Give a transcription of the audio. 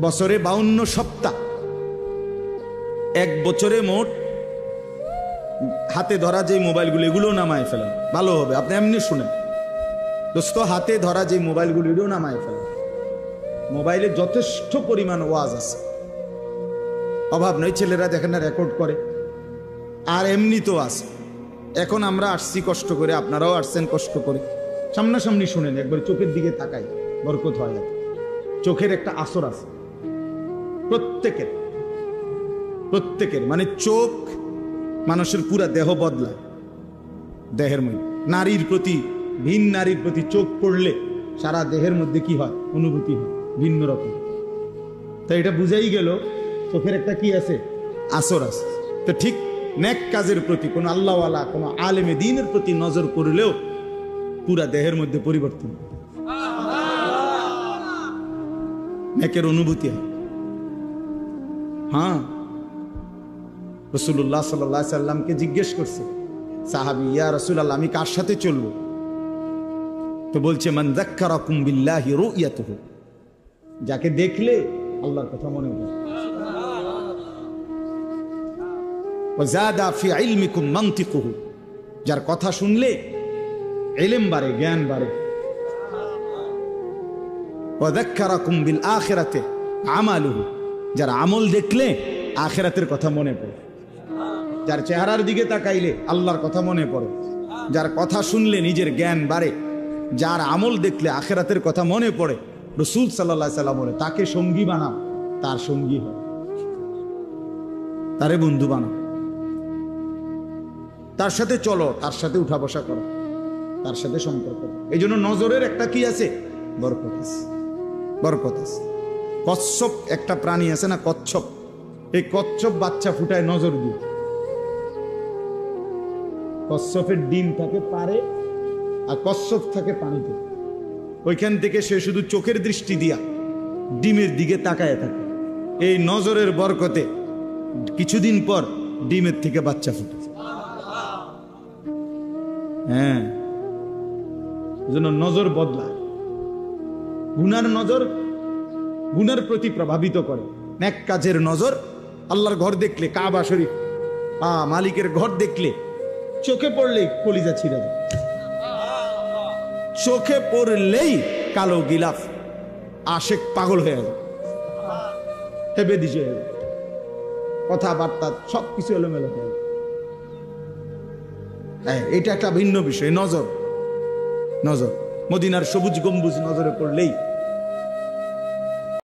বছরে 52 সপ্তাহ, এক বছরে মোট হাতে ধরা যে মোবাইলগুলো এগুলো নামায় ফেলেন, ভালো হবে। আপনি এমনি শুনেন দোস্ত, হাতে ধরা যে মোবাইলগুলো এগুলো নামায় ফেলেন। মোবাইলে যথেষ্ট পরিমাণ ওয়াজ আছে, অভাব নয়। ছেলেরা দেখেন না রেকর্ড করে, আর এমনি তো আছে। এখন আমরা আসছি কষ্ট করে, আপনারাও আসছেন কষ্ট করে, সামনাসামনি শুনেন, একবার চোখের দিকে তাকাই, বরকত হয়। চোখের একটা আসর আছে প্রত্যেকের, মানে চোখ মানুষের পুরা দেহ বদলায়। দেহের মধ্যে নারীর প্রতি, ভিন নারীর প্রতি চোখ পড়লে সারা দেহের মধ্যে কি হয়, অনুভূতি হয় ভিন্ন রকম। তাই এটা বুঝাই গেল চোখের একটা কি আছে, আসর আছে। তো ঠিক নেক কাজের প্রতি, কোন আল্লাহওয়ালা, কোন আলেমে দ্বীনের প্রতি নজর করলেও পুরা দেহের মধ্যে পরিবর্তন, নেকের অনুভূতি হয়। হ্যাঁ, রাসূলুল্লাহ সাল্লাল্লাহু আলাইহি সাল্লামকে জিজ্ঞেস করছে সাহাবী, ইয়া রাসূলুল্লাহ, আমি কার সাথে চলবো? তো বলছে, মান যাক্কারাকুম বিল্লাহি রুয়াতুহু, যাকে দেখলে আল্লাহর কথা মনে পড়ে। ওয়া যাদা ফি ইলমিকুম মানতিকুহু, যার কথা শুনলে ইলম বাড়ে, জ্ঞান বাড়ে। ওয়া যাক্কারাকুম বিল আখিরাতি আমালুহু, যার আমল দেখলে আখিরাতের কথা মনে পড়ে। যার চেহারার দিকে তাকাইলে আল্লাহর কথা মনে পড়ে, যার কথা শুনলে নিজের জ্ঞান বাড়ে, যার আমল দেখলে আখিরাতের কথা মনে পড়ে। রাসূল সাল্লাল্লাহু আলাইহি সাল্লাম বলে, তাকে সঙ্গী বানাও, তার সঙ্গী হয়, তারে বন্ধু বানাও, তার সাথে চলো, তার সাথে উঠা বসা করো, তার সাথে সম্পর্ক। এই জন্য নজরের একটা কি আছে, বরকত আছে, বরকত আছে। কচ্ছপ একটা প্রাণী আছে না, কচ্ছপ, এই কচ্ছপ বাচ্চা ফুটায় নজর দিয়ে। কচ্ছপের ডিম থাকে পারে, আর কচ্ছপ থাকে পানিতে। ওইখান থেকে সে শুধু চোখের দৃষ্টি দিয়া ডিমের দিকে তাকায় থাকে। এই নজরের বরকতে কিছুদিন পর ডিমের থেকে বাচ্চা ফুটে। হ্যাঁ, এজন্য নজর বদলায়। গুনার নজর গুনার প্রতি প্রভাবিত করে, নেক কাজের নজর। আল্লাহর ঘর দেখলে, কাবা শরীফ, মালিকের ঘর দেখলে চোখে পড়লেই কলিজা ছিঁড়ে যায়, চোখে পড়লেই কালো গিলাফ আশেক পাগল হয়ে যায়, হেবে দিছে, কথাবার্তা সবকিছু এলোমেলো হয়ে যায়। এটা একটা ভিন্ন বিষয়। নজর, নজর মদিনার সবুজ গম্বুজ নজরে পড়লেই